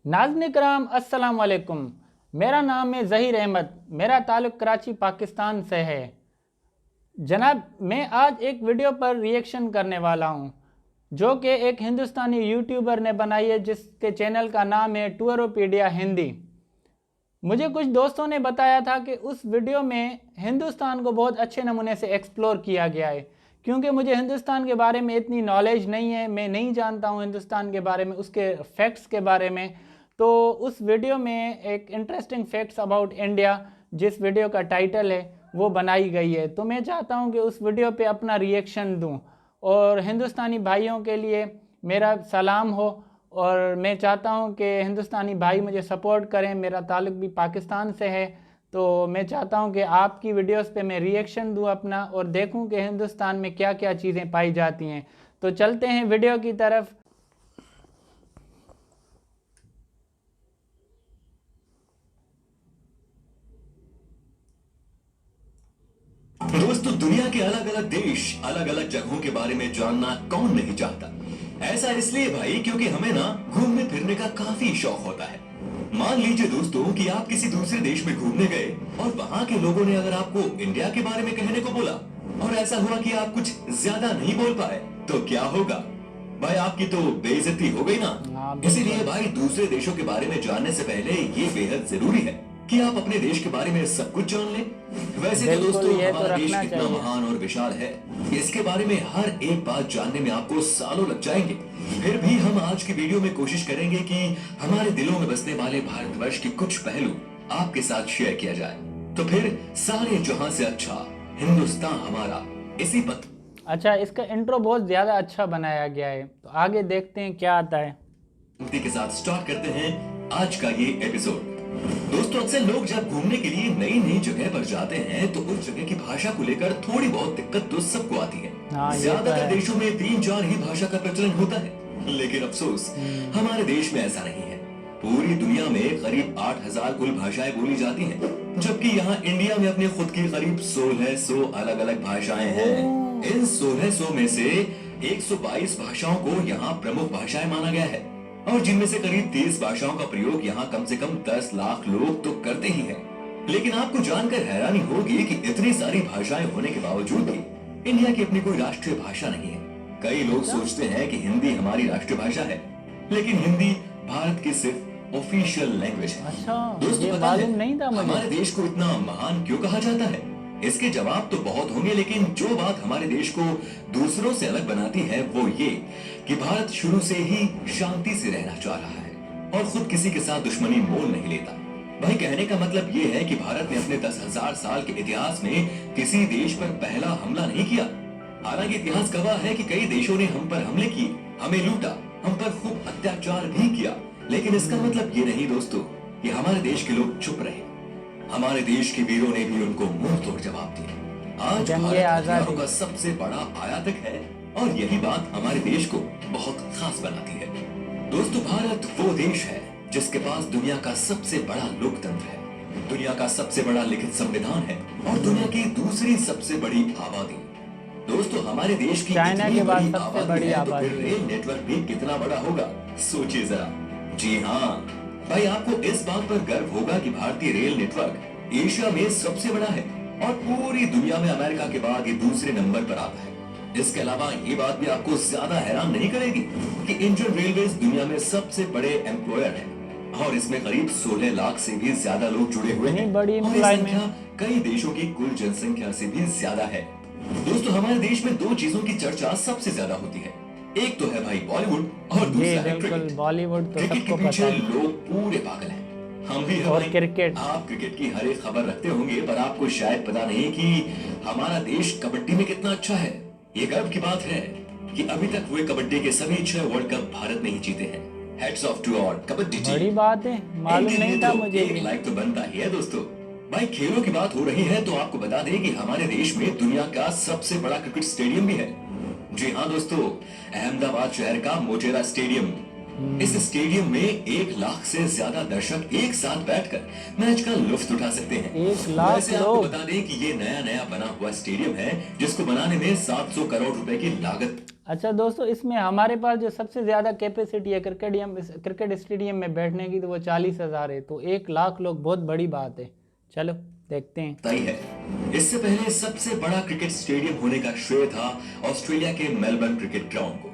नाज़रीन कराम अस्सलाम वालेकुम। मेरा नाम है ज़हीर अहमद। मेरा ताल्लुक़ कराची पाकिस्तान से है। जनाब, मैं आज एक वीडियो पर रिएक्शन करने वाला हूँ जो कि एक हिंदुस्तानी यूट्यूबर ने बनाई है, जिसके चैनल का नाम है टूरोपीडिया हिंदी। मुझे कुछ दोस्तों ने बताया था कि उस वीडियो में हिंदुस्तान को बहुत अच्छे नमूने से एक्सप्लोर किया गया है। क्योंकि मुझे हिंदुस्तान के बारे में इतनी नॉलेज नहीं है, मैं नहीं जानता हूँ हिंदुस्तान के बारे में, उसके फैक्ट्स के बारे में। तो उस वीडियो में एक इंटरेस्टिंग फैक्ट्स अबाउट इंडिया, जिस वीडियो का टाइटल है, वो बनाई गई है। तो मैं चाहता हूँ कि उस वीडियो पे अपना रिएक्शन दूँ और हिंदुस्तानी भाइयों के लिए मेरा सलाम हो। और मैं चाहता हूं कि हिंदुस्तानी भाई मुझे सपोर्ट करें। मेरा ताल्लुक़ भी पाकिस्तान से है, तो मैं चाहता हूं कि आपकी वीडियोस पे मैं रिएक्शन दूं अपना और देखूं कि हिंदुस्तान में क्या क्या चीज़ें पाई जाती हैं। तो चलते हैं वीडियो की तरफ। दोस्तों, दुनिया के अलग अलग देश, अलग अलग जगहों के बारे में जानना कौन नहीं चाहता। ऐसा इसलिए भाई क्योंकि हमें ना घूमने फिरने का काफी शौक होता है। मान लीजिए दोस्तों कि आप किसी दूसरे देश में घूमने गए और वहां के लोगों ने अगर आपको इंडिया के बारे में कहने को बोला और ऐसा हुआ कि आप कुछ ज्यादा नहीं बोल पाए, तो क्या होगा भाई? आपकी तो बेइज्जती हो गई ना। हाँ, इसीलिए भाई दूसरे देशों के बारे में जानने से पहले ये बेहद जरूरी है कि आप अपने देश के बारे में सब कुछ जान लें। वैसे तो दोस्तों, ये तो हमारा देश रखना कितना चाहिए। महान और विशाल है, इसके बारे में हर एक बात जानने में आपको सालों लग जाएंगे। फिर भी हम आज की वीडियो में कोशिश करेंगे कि हमारे दिलों में बसने वाले भारतवर्ष के कुछ पहलू आपके साथ शेयर किया जाए। तो फिर सारे जहां से अच्छा हिंदुस्तान हमारा, इसी पत्र। अच्छा, इसका इंट्रो बहुत ज़्यादा अच्छा बनाया गया है, तो आगे देखते हैं क्या आता है। के साथ स्टार्ट करते हैं आज का ये एपिसोड। दोस्तों, अक्सर लोग जब घूमने के लिए नई नई जगह पर जाते हैं तो उस जगह की भाषा को लेकर थोड़ी बहुत दिक्कत तो सबको आती है। हाँ, ये तो ज्यादातर है। देशों में 3-4 ही भाषा का प्रचलन होता है, लेकिन अफसोस हमारे देश में ऐसा नहीं है। पूरी दुनिया में करीब 8,000 कुल भाषाएं बोली जाती हैं, जबकि यहाँ इंडिया में अपने खुद की करीब 1600 अलग अलग भाषाएं हैं। इन 1600 में से 122 भाषाओं को यहाँ प्रमुख भाषाएं माना गया है, और जिनमें से करीब 30 भाषाओं का प्रयोग यहाँ कम से कम 10 लाख लोग तो करते ही हैं। लेकिन आपको जानकर हैरानी होगी कि इतनी सारी भाषाएं होने के बावजूद भी इंडिया की अपनी कोई राष्ट्रीय भाषा नहीं है। कई लोग सोचते हैं कि हिंदी हमारी राष्ट्रीय भाषा है, लेकिन हिंदी भारत की सिर्फ ऑफिशियल लैंग्वेज है। अच्छा, दोस्तों, ये पता है मालूम नहीं था मुझे। हमारे देश को इतना महान क्यों कहा जाता है? इसके जवाब तो बहुत होंगे, लेकिन जो बात हमारे देश को दूसरों से अलग बनाती है वो ये कि भारत शुरू से ही शांति से रहना चाह रहा है और खुद किसी के साथ दुश्मनी मोल नहीं लेता। भाई, कहने का मतलब ये है कि भारत ने अपने 10,000 साल के इतिहास में किसी देश पर पहला हमला नहीं किया। हालांकि इतिहास गवाह है कि कई देशों ने हम पर हमले किए, हमें लूटा, हम पर खूब अत्याचार भी किया, लेकिन इसका मतलब ये नहीं दोस्तों कि हमारे देश के लोग चुप रहे। हमारे देश के वीरों ने भी उनको मुंह तोड़ जवाब दिया। आज भारत हथियारों का सबसे बड़ा आयातक है और यही बात हमारे देश को बहुत खास बनाती है। दोस्तों, भारत वो देश है जिसके पास दुनिया का सबसे बड़ा लोकतंत्र है, दुनिया का सबसे बड़ा लिखित संविधान है और दुनिया की दूसरी सबसे बड़ी आबादी। दोस्तों, हमारे देश की चाइना इतनी के बाद बड़ी सबसे आबादी बड़ी है तो आबादी फिर है। रेल नेटवर्क भी कितना बड़ा होगा, सोचिए जरा। जी हाँ भाई, आपको इस बात पर गर्व होगा कि भारतीय रेल नेटवर्क एशिया में सबसे बड़ा है और पूरी दुनिया में अमेरिका के बाद ये दूसरे नंबर पर आता है। इसके अलावा ये बात भी आपको ज्यादा हैरान नहीं करेगी कि इंडियन रेलवेज दुनिया में सबसे बड़े एम्प्लॉयर है और इसमें करीब 16 लाख से भी ज्यादा लोग जुड़े हुए हैं बड़ी और ये एम्प्लॉयमेंट संख्या कई देशों की कुल जनसंख्या से भी ज्यादा है। दोस्तों, हमारे देश में दो चीजों की चर्चा सबसे ज्यादा होती है, एक तो है भाई बॉलीवुड और दूसरा है क्रिकेट। बॉलीवुड तो क्रिकेट के सबको पीछे पता है। लोग पूरे पागल हैं। हम भी और हैं। क्रिकेट। आप क्रिकेट की हर एक खबर रखते होंगे, पर आपको शायद पता नहीं कि हमारा देश कबड्डी में कितना अच्छा है। ये गर्व की बात है कि अभी तक हुए कबड्डी के सभी 6 वर्ल्ड कप भारत ने ही जीते हैं। Hats off to our kabaddi team. बड़ी बात है, मालूम इनके लिए नहीं था तो मुझे एक भी। लाइक तो बनता ही है दोस्तों। भाई, खेलों की बात हो रही है तो आपको बता दें कि हमारे देश में दुनिया का सबसे बड़ा क्रिकेट स्टेडियम भी है। जी हाँ दोस्तों, अहमदाबाद शहर का मोटेरा स्टेडियम। इस स्टेडियम में 1 लाख से ज्यादा दर्शक एक साथ बैठकर मैच का लुत्फ उठा सकते हैं। 1 लाख वैसे आपको लोग। बता दें कि ये नया नया बना हुआ स्टेडियम है जिसको बनाने में 700 करोड़ रुपए की लागत अच्छा दोस्तों, इसमें हमारे पास जो सबसे ज़्यादा कैपेसिटी है क्रिकेट स्टेडियम में बैठने की, तो वो 40,000 है। तो 1 लाख लोग बहुत बड़ी बात है। चलो देखते हैं। तय है। इससे पहले सबसे बड़ा क्रिकेट स्टेडियम होने का श्रेय था ऑस्ट्रेलिया के मेलबर्न क्रिकेट ग्राउंड को।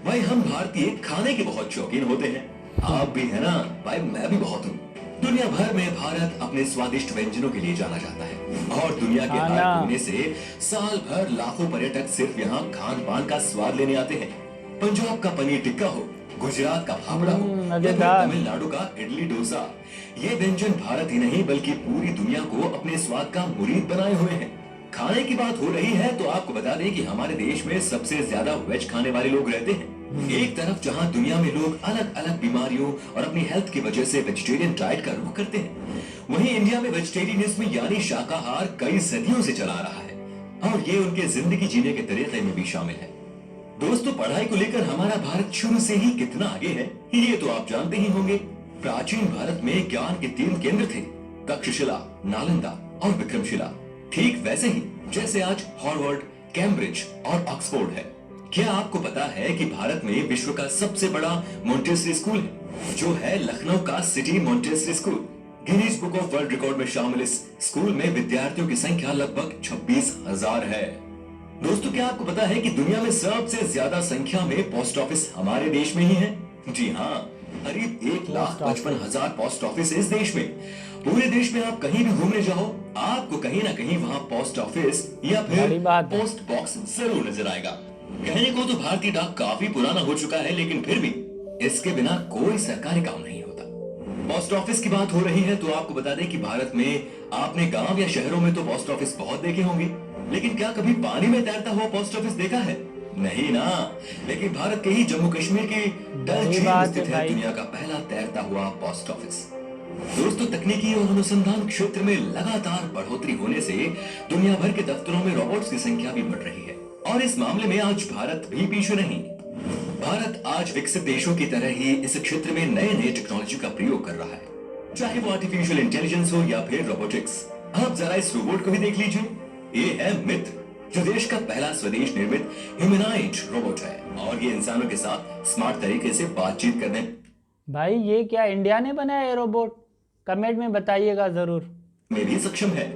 भाई हम भारतीय खाने के बहुत शौकीन होते हैं, आप भी है ना भाई, मैं भी बहुत हूँ। दुनिया भर में भारत अपने स्वादिष्ट व्यंजनों के लिए जाना जाता है और दुनिया के हर खाना। कोने से साल भर लाखों पर्यटक सिर्फ यहाँ खान पान का स्वाद लेने आते हैं। पंजाब का पनीर टिक्का हो, गुजरात का फाफड़ा हो या फिर मजेदार। तमिलनाडु का इडली डोसा, ये व्यंजन भारत ही नहीं बल्कि पूरी दुनिया को अपने स्वाद का मुरीद बनाए हुए हैं। खाने की बात हो रही है तो आपको बता दें कि हमारे देश में सबसे ज्यादा वेज खाने वाले लोग रहते हैं। एक तरफ जहां दुनिया में लोग अलग अलग बीमारियों और अपनी हेल्थ की वजह से वेजिटेरियन डाइट का रुख करते हैं, वहीं इंडिया में वेजिटेरियनिज्म यानी शाकाहार कई सदियों से चला रहा है और ये उनके जिंदगी जीने के तरीके में भी शामिल है। दोस्तों, पढ़ाई को लेकर हमारा भारत शुरू से ही कितना आगे है ये तो आप जानते ही होंगे। प्राचीन भारत में ज्ञान के 3 केंद्र थे, तक्षशिला, नालंदा और विक्रमशिला। ठीक वैसे ही जैसे आज हार्वर्ड, कैम्ब्रिज और ऑक्सफोर्ड है। क्या आपको पता है कि भारत में विश्व का सबसे बड़ा मॉन्टेसरी स्कूल है, जो है लखनऊ का city Montessori school. Guinness book of world record में शामिल इस स्कूल में विद्यार्थियों की संख्या लगभग 26,000 है। दोस्तों, क्या आपको पता है कि दुनिया में सबसे ज्यादा संख्या में पोस्ट ऑफिस हमारे देश में ही है? जी हाँ, करीब 1,55,000 पोस्ट ऑफिस इस देश में। पूरे देश में आप कहीं भी घूमने जाओ, आपको कहीं ना कहीं वहाँ पोस्ट ऑफिस या फिर बड़ी बात है। पोस्ट बॉक्स जरूर नजर आएगा। कहने को तो भारतीय डाक काफी पुराना हो चुका है, लेकिन फिर भी इसके बिना कोई सरकारी काम नहीं होता। पोस्ट ऑफिस की बात हो रही है तो आपको बता दें कि भारत में आपने गांव या शहरों में तो पोस्ट ऑफिस बहुत देखे होंगे, लेकिन क्या कभी पानी में तैरता हुआ पोस्ट ऑफिस देखा है? नहीं ना। लेकिन भारत के ही जम्मू कश्मीर के डल बड़ी झील में बात स्थित है है भाई। दुनिया का पहला तैरता हुआ पोस्ट ऑफिस। दोस्तों, तकनीकी और अनुसंधान क्षेत्र में लगातार बढ़ोतरी होने से दुनिया भर के दफ्तरों में रोबोट्स की संख्या भी बढ़ रही है और इस मामले में आज भारत भी पीछे नहीं। भारत आज विकसित देशों की तरह ही इस क्षेत्र में नए नए टेक्नोलॉजी का प्रयोग कर रहा है, चाहे वो आर्टिफिशियल इंटेलिजेंस हो या फिर रोबोटिक्स। आप जरा इस रोबोट को भी देख लीजिए, ये है मित्र, जो देश का पहला स्वदेश निर्मित ह्यूमनॉइड रोबोट है और ये इंसानों के साथ स्मार्ट तरीके से बातचीत करने भाई ये क्या इंडिया ने बनाया है रोबोट? कमेंट में बताइएगा जरूर। में भी सक्षम है।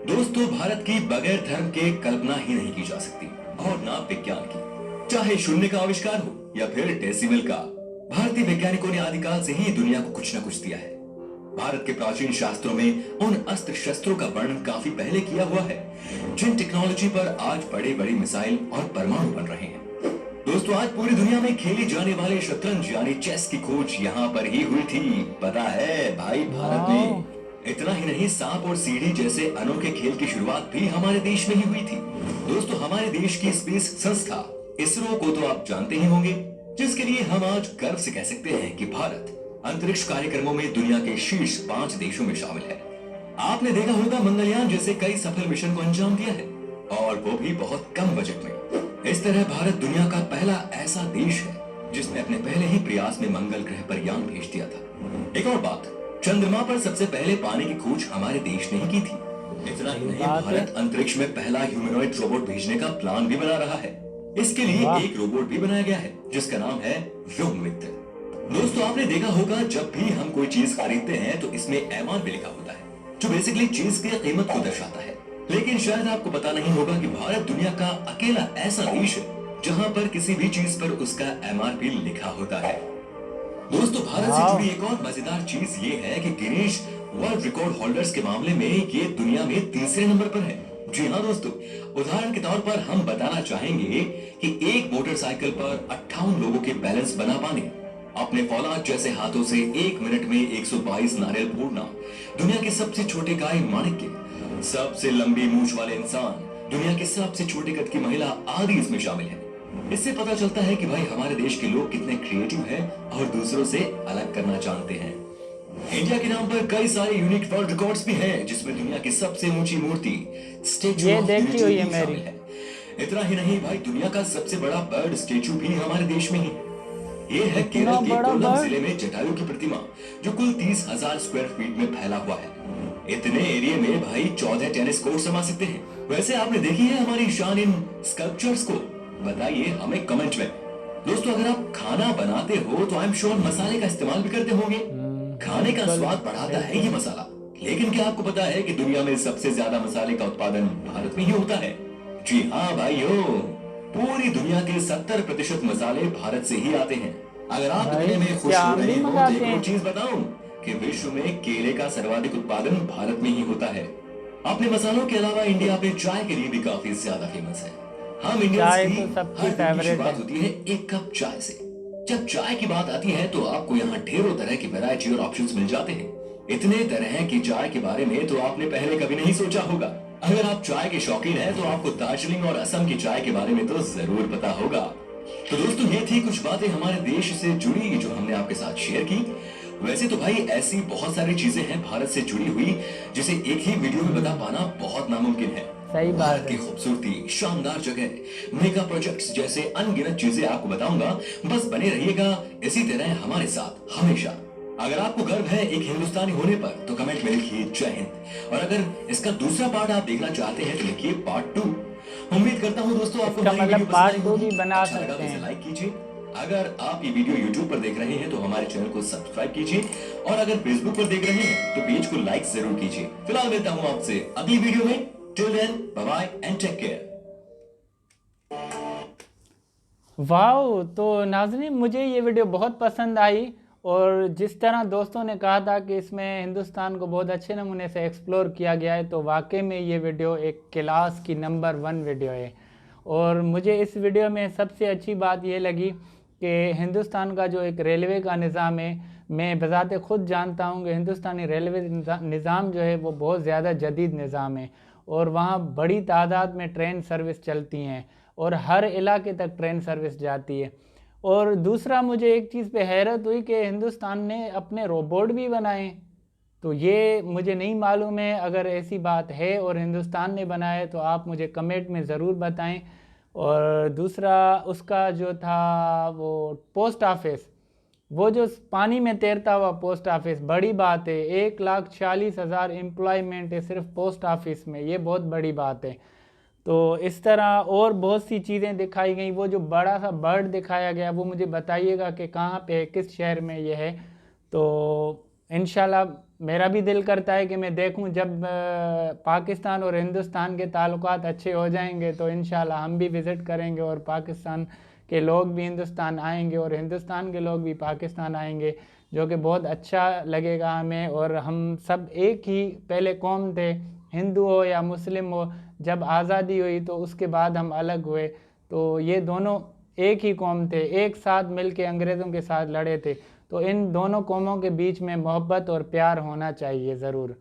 दोस्तों, भारत की बगैर धर्म के कल्पना ही नहीं की जा सकती और ना विज्ञान की। चाहे शून्य का आविष्कार हो या फिर डेसिमल का, भारतीय वैज्ञानिकों ने आदिकाल से ही दुनिया को कुछ न कुछ दिया है। भारत के प्राचीन शास्त्रों में उन अस्त्र शस्त्रों का वर्णन काफी पहले किया हुआ है, जिन टेक्नोलॉजी पर आज बड़े बड़े मिसाइल और परमाणु बन रहे हैं। दोस्तों, आज पूरी दुनिया में खेली जाने वाले शतरंज यानी चेस की खोज यहाँ पर ही हुई थी। पता है भाई, भारत में इतना ही नहीं, सांप और सीढ़ी जैसे अनोखे खेल की शुरुआत भी हमारे देश में ही हुई थी। दोस्तों, हमारे देश की स्पेस संस्था इसरो को तो आप जानते ही होंगे, जिसके लिए हम आज गर्व से कह सकते हैं कि भारत अंतरिक्ष कार्यक्रमों में दुनिया के शीर्ष 5 देशों में शामिल है। आपने देखा होगा मंगलयान जैसे कई सफल मिशन को अंजाम दिया है और वो भी बहुत कम बजट में। इस तरह भारत दुनिया का पहला ऐसा देश है जिसने अपने पहले ही प्रयास में मंगल ग्रह पर यान भेज दिया था। एक और बात, चंद्रमा पर सबसे पहले पानी की खोज हमारे देश ने ही की थी। इतना ही नहीं, भारत अंतरिक्ष में पहला ह्यूमनॉइड रोबोट भेजने का प्लान भी बना रहा है। इसके लिए एक रोबोट भी बनाया गया है जिसका नाम है व्योममित्र। दोस्तों, आपने देखा होगा जब भी हम कोई चीज खरीदते हैं तो इसमें MRP लिखा होता है, जो बेसिकली चीज की कीमत को दर्शाता है। लेकिन शायद आपको पता नहीं होगा कि भारत दुनिया का अकेला ऐसा देश है जहां पर किसी भी चीज पर उसका MRP लिखा होता है। दोस्तों, भारत से जुड़ी एक और मजेदार चीज ये है कि गिनीज वर्ल्ड रिकॉर्ड होल्डर्स के मामले में ये दुनिया में तीसरे नंबर पर है। जी हाँ दोस्तों, उदाहरण के तौर पर हम बताना चाहेंगे कि एक मोटरसाइकिल पर 58 लोगों के बैलेंस बना पाने, अपने फौलाद जैसे हाथों से 1 मिनट में 122 नारियल फोड़ना, दुनिया के सबसे छोटे गाय माणिक्य, सबसे लंबी मूंछ वाले इंसान, दुनिया के सबसे छोटे कद की महिला आदि इसमें शामिल है। इससे पता चलता है कि भाई हमारे देश के लोग कितने क्रिएटिव हैं और दूसरों से अलग करना जानते हैं। इंडिया के नाम पर कई सारे यूनिक वर्ल्ड रिकॉर्ड्स भी हैं, जिसमें दुनिया की सबसे ऊंची मूर्ति स्टैचू ऑफ देखी हुई है यूनिटी मेरी। शामिल है। इतना ही नहीं भाई, दुनिया का सबसे बड़ा बर्ड स्टैचू भी हमारे देश में ही। ये है केरल के कोल्लम जिले में जटायु की प्रतिमा, जो कुल 30,000 स्क्वायर फीट में फैला हुआ है। इतने एरिया में भाई 14 टेनिस कोर्ट समा सकते हैं। वैसे आपने देखी है हमारी शान इन स्कल्पचर्स को, बताइए हमें कमेंट में। दोस्तों अगर आप खाना बनाते हो तो आई एम श्योर मसाले का इस्तेमाल भी करते होंगे। खाने का बिल्कुल, स्वाद बढ़ाता है ये बिल्कुल। मसाला। लेकिन क्या आपको पता है कि दुनिया में सबसे ज्यादा मसाले का उत्पादन भारत में ही होता है? जी हाँ भाइयों, पूरी दुनिया के 70% मसाले भारत से ही आते हैं। अगर आप भाई इतने में क्या खुश हो हम भी रहे हो तो मंगाते एक और हैं? चीज बताऊं कि विश्व में केले का सर्वाधिक उत्पादन भारत में ही होता है। अपने मसालों के अलावा इंडिया में चाय के लिए भी काफी ज्यादा फेमस है। हम इंडियंस चाय की तो सबकी हर दिन की फेवरेट शुरुआत है। होती है एक कप चाय से। जब चाय की बात आती है तो आपको यहाँ ढेरों तरह की वैरायटी और ऑप्शंस मिल जाते हैं। इतने तरह की चाय के बारे में तो आपने पहले कभी नहीं सोचा होगा। अगर आप चाय के शौकीन हैं तो आपको दार्जिलिंग और असम की चाय के बारे में तो जरूर पता होगा। तो दोस्तों ये थी कुछ बातें हमारे देश से जुड़ी जो हमने आपके साथ शेयर की। वैसे तो भाई ऐसी बहुत सारी चीजें हैं भारत से जुड़ी हुई जिसे एक ही वीडियो में बता पाना बहुत नामुमकिन है। सही बात भारत की है। खूबसूरती, शानदार जगह, मेगा प्रोजेक्ट्स जैसे अनगिनत चीजें आपको बताऊंगा। बस बने रहिएगा इसी तरह हमारे साथ हमेशा। अगर आपको गर्व है एक हिंदुस्तानी होने पर तो कमेंट में लिखिए जय हिंद। और अगर इसका दूसरा पार्ट आप देखना चाहते हैं तो लिखिए पार्ट 2। उम्मीद करता हूं दोस्तों आपको इसका हमारी मतलब वीडियो पसंद पार्ट आई 2 होगी। भी बना अच्छा लगा सकते तो इसे हैं। लाइक कीजिए। अगर आप ये वीडियो YouTube पर देख रहे हैं तो हमारे चैनल को सब्सक्राइब कीजिए। और अगर Facebook पर देख रहे हैं तो पेज को लाइक जरूर कीजिए। फिलहाल मिलता हूं आपसे अगली वीडियो में। Till then bye bye and take care. वाह! तो नाज़रीन मुझे ये वीडियो बहुत पसंद आई और जिस तरह दोस्तों ने कहा था कि इसमें हिंदुस्तान को बहुत अच्छे नमूने से एक्सप्लोर किया गया है, तो वाकई में ये वीडियो एक क्लास की नंबर 1 वीडियो है। और मुझे इस वीडियो में सबसे अच्छी बात ये लगी कि हिंदुस्तान का जो एक रेलवे का निज़ाम है, मैं बज़ाते ख़ुद जानता हूँ कि हिंदुस्तानी रेलवे निज़ाम जो है वो बहुत ज़्यादा जदीद निज़ाम है और वहाँ बड़ी तादाद में ट्रेन सर्विस चलती हैं और हर इलाके तक ट्रेन सर्विस जाती है। और दूसरा मुझे एक चीज़ पे हैरत हुई कि हिंदुस्तान ने अपने रोबोट भी बनाए, तो ये मुझे नहीं मालूम है। अगर ऐसी बात है और हिंदुस्तान ने बनाया है तो आप मुझे कमेंट में ज़रूर बताएं। और दूसरा उसका जो था वो पोस्ट ऑफिस, वो जो पानी में तैरता हुआ पोस्ट ऑफिस, बड़ी बात है। 1,40,000 एम्प्लॉयमेंट है सिर्फ पोस्ट ऑफिस में, ये बहुत बड़ी बात है। तो इस तरह और बहुत सी चीज़ें दिखाई गई। वो जो बड़ा सा बर्ड दिखाया गया वो मुझे बताइएगा कि कहाँ पे है, किस शहर में ये है। तो इंशाल्लाह मेरा भी दिल करता है कि मैं देखूं। जब पाकिस्तान और हिंदुस्तान के ताल्लुकात अच्छे हो जाएंगे तो इंशाल्लाह हम भी विज़िट करेंगे और पाकिस्तान के लोग भी हिंदुस्तान आएंगे और हिंदुस्तान के लोग भी पाकिस्तान आएंगे, जो कि बहुत अच्छा लगेगा हमें। और हम सब एक ही पहले कौम थे, हिंदू हो या मुस्लिम हो। जब आज़ादी हुई तो उसके बाद हम अलग हुए, तो ये दोनों एक ही कौम थे, एक साथ मिलके अंग्रेज़ों के साथ लड़े थे। तो इन दोनों कौमों के बीच में मोहब्बत और प्यार होना चाहिए ज़रूर।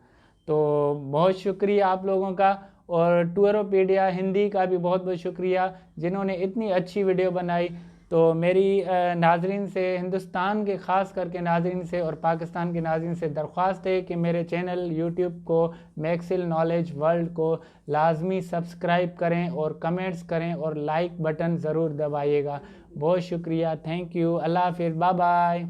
तो बहुत शुक्रिया आप लोगों का और टूरोपीडिया हिंदी का भी बहुत बहुत शुक्रिया जिन्होंने इतनी अच्छी वीडियो बनाई। तो मेरी नाजरीन से, हिंदुस्तान के ख़ास करके नाजरीन से और पाकिस्तान के नाजरीन से दरख्वास्त है कि मेरे चैनल यूट्यूब को मैक्सिल नॉलेज वर्ल्ड को लाजमी सब्सक्राइब करें और कमेंट्स करें और लाइक बटन ज़रूर दबाइएगा। बहुत शुक्रिया, थैंक यू, अल्लाह हाफिज़, बाय बाय।